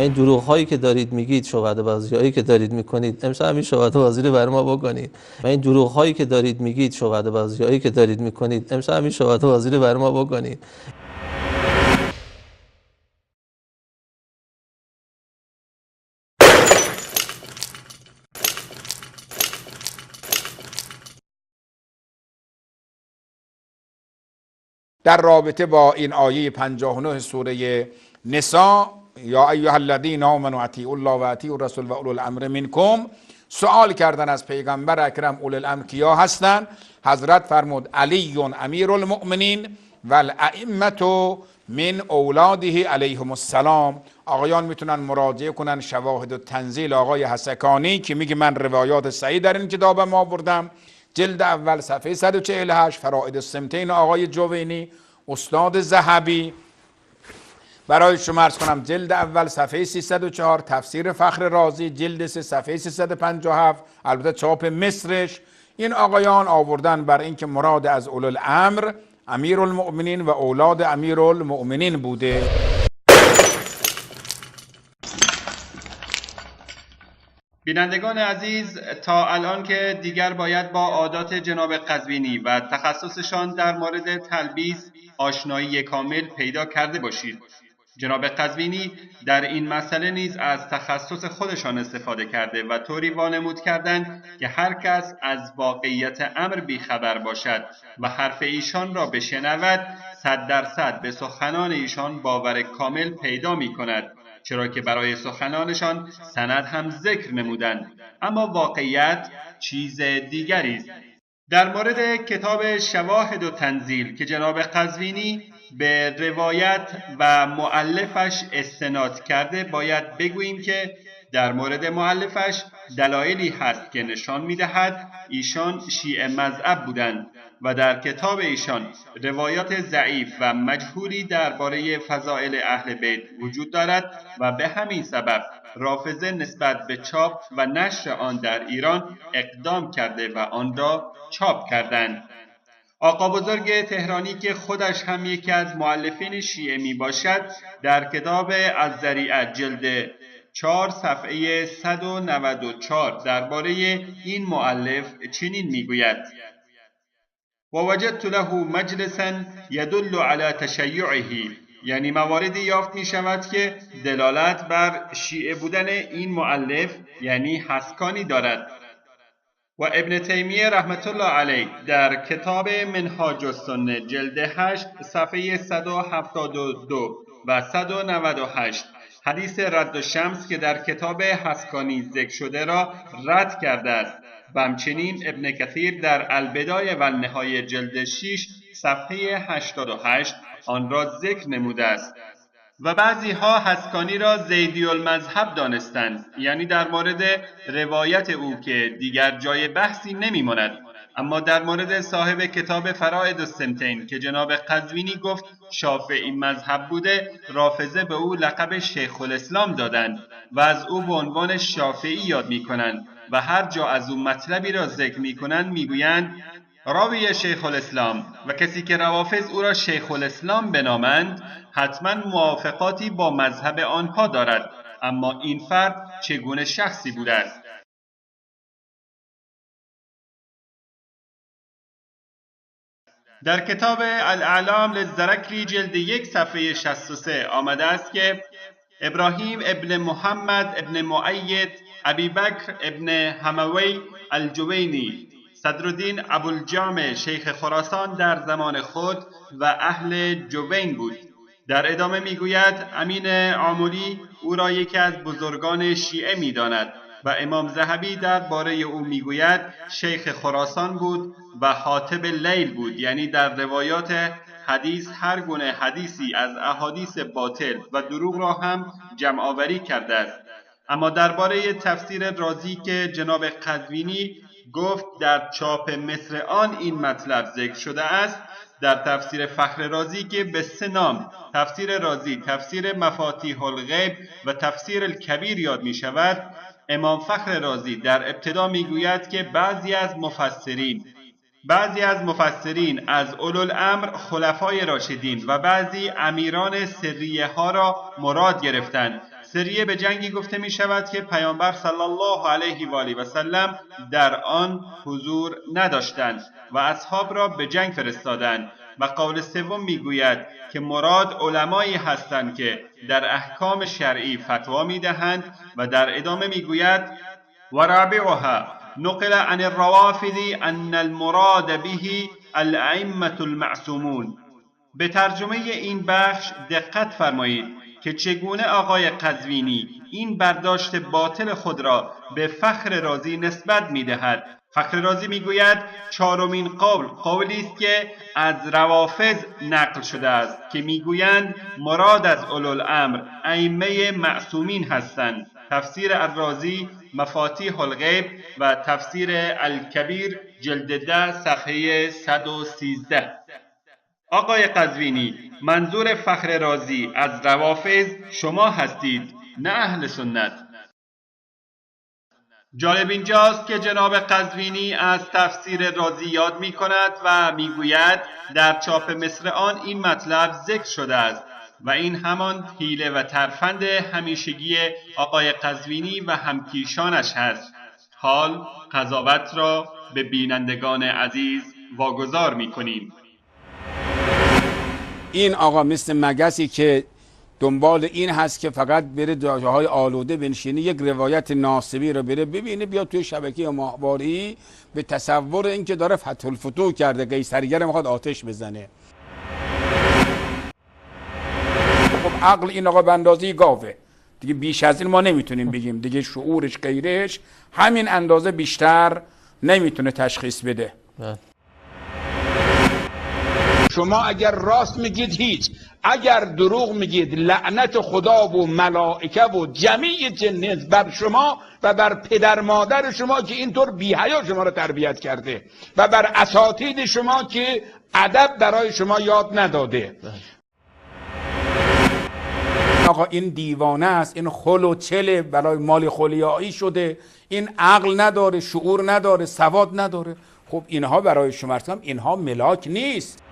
این دروغ هایی که دارید میگید، شعبده بازی هایی که دارید میکنید، امشب همین شعبده بازی رو برای ما بکنید. این دروغ هایی که دارید میگید، شعبده بازی هایی که دارید میکنید، امشب همین شعبده بازی رو برای ما بکنید. در رابطه با این آیه 59 سوره نساء، یا ایها الذین آمنوا اطیعوا الله و اطیعوا الرسول و اولو الامر منکم، سوال کردن از پیغمبر اکرم اولو الامر کیا هستند؟ حضرت فرمود علی امیر المؤمنین و الائمه من اولاده علیهم السلام. آقایان میتونن مراجعه کنن شواهد و تنزیل آقای حسکانی که میگه من روایات صحیح در این کتاب ما آوردم، جلد اول صفحه 148، فرائد السمتین آقای جوینی استاد ذهبی. برای شما عرض کنم جلد اول صفحه 304، تفسیر فخر رازی جلد 3 صفحه 357، البته چاپ مصرش. این آقایان آوردن بر اینکه مراد از اولوالامر امیر المؤمنین و اولاد امیر المؤمنین بوده. بینندگان عزیز، تا الان که دیگر باید با عادات جناب قزوینی و تخصصشان در مورد تلبیس آشنایی کامل پیدا کرده باشید. جناب قزوینی در این مسئله نیز از تخصص خودشان استفاده کرده و طوری وانمود کردند که هر کس از واقعیت امر بیخبر باشد و حرف ایشان را بشنود 100% به سخنان ایشان باور کامل پیدا می کند، چرا که برای سخنانشان سند هم ذکر نمودند، اما واقعیت چیز دیگری است. در مورد کتاب شواهد و تنزیل که جناب قزوینی به روایت و مؤلفش استناد کرده، باید بگوییم که در مورد مؤلفش دلایلی هست که نشان می‌دهد ایشان شیعه مذهب بودند و در کتاب ایشان روایات ضعیف و مجهولی درباره فضائل اهل بیت وجود دارد و به همین سبب رافضه نسبت به چاپ و نشر آن در ایران اقدام کرده و آن را چاپ کردند. آقا بزرگ تهرانی که خودش هم یکی از مؤلفین شیعه می باشد، در کتاب الذریعه جلد 4 صفحه 194 درباره این مؤلف چنین می گوید: ووجدت له مجلسا يدل على تشیعه، یعنی مواردی یافت می شود که دلالت بر شیعه بودن این مؤلف یعنی حسکانی دارد. و ابن تیمیه رحمت الله علیه در کتاب منهاج السنه جلد 8 صفحه 172 و 198 حدیث رد الشمس که در کتاب حسکانی ذکر شده را رد کرده است و همچنین ابن کثیر در البدایه و النهایه جلد 6 صفحه 88 آن را ذکر نموده است. و بعضی ها حسکانی را زیدی المذهب دانستند، یعنی در مورد روایت او که دیگر جای بحثی نمیماند. اما در مورد صاحب کتاب فرائد السمتین که جناب قزوینی گفت شافعی مذهب بوده، رافضه به او لقب شیخ الاسلام دادند و از او به عنوان شافعی یاد میکنند و هر جا از او مطلبی را ذکر میکنند میگویند راوی شیخ الاسلام، و کسی که روافض او را شیخ الاسلام بنامند حتما موافقاتی با مذهب آنها دارد. اما این فرد چگونه شخصی بوده است؟ در کتاب الاعلام للزرکری جلد 1 صفحه 63 آمده است که ابراهیم ابن محمد ابن مؤید ابی بکر ابن هموی الجوینی صدرالدین ابوالجام شیخ خراسان در زمان خود و اهل جوین بود. در ادامه میگوید امین عاملی او را یکی از بزرگان شیعه میداند و امام ذهبی درباره او میگوید شیخ خراسان بود و حاطب لیل بود، یعنی در روایات حدیث هر گونه حدیثی از احادیث باطل و دروغ را هم جمع آوری کرده است. اما درباره تفسیر رازی که جناب قزوینی گفت در چاپ مصر آن این مطلب ذکر شده است، در تفسیر فخر رازی که به 3 نام تفسیر رازی، تفسیر مفاتیح الغیب و تفسیر الکبیر یاد می شود، امام فخر رازی در ابتدا می گوید که بعضی از مفسرین از اولوالامر خلفای راشدین و بعضی امیران سریه ها را مراد گرفتند، سریه به جنگی گفته می شود که پیامبر صلی الله علیه و آله و سلم در آن حضور نداشتند و اصحاب را به جنگ فرستادند. و قول سوم میگوید که مراد علمایی هستند که در احکام شرعی فتوا میدهند و در ادامه میگوید و رابعها نقل عن الروافض ان المراد به الائمة المعصومون. به ترجمه این بخش دقت فرمایید که چگونه آقای قزوینی این برداشت باطل خود را به فخر رازی نسبت می‌دهد. فخر رازی میگوید چهارمین قولی است که از روافض نقل شده است که میگویند مراد از اولوالامر ائمه معصومین هستند. تفسیر الرازی مفاتیح الغیب و تفسیر الکبیر جلد 10 صفحه 113. آقای قزوینی، منظور فخر رازی از روافض شما هستید، نه اهل سنت. جالب اینجاست که جناب قزوینی از تفسیر رازی یاد می کند و می گوید در چاپ مصر آن این مطلب ذکر شده است و این همان حیله و ترفند همیشگی آقای قزوینی و همکیشانش هست. حال قضاوت را به بینندگان عزیز واگذار می کنیم. این آقا مثل مگسی که دنبال این هست که فقط بره جاهای آلوده بنشینه، یک روایت ناصبی رو بره ببینه، بیاد توی شبکه ماهواری به تصور اینکه داره فتح الفتوح کرده، قیصریه میخواد آتش بزنه. خب عقل این آقا به اندازه گاوه دیگه، بیش از این ما نمیتونیم بگیم دیگه. شعورش غیرش همین اندازه بیشتر نمیتونه تشخیص بده. شما اگر راست میگید هیچ، اگر دروغ میگید لعنت خدا و ملائکه و جمیع جن بر شما و بر پدر مادر شما که اینطور بی‌حیا شما را تربیت کرده و بر اساتید شما که ادب برای شما یاد نداده. آقا این دیوانه است، این خل و چله برای مال خلیایی شده، این عقل نداره، شعور نداره، سواد نداره. خب اینها برای شما اینها ملاک نیست.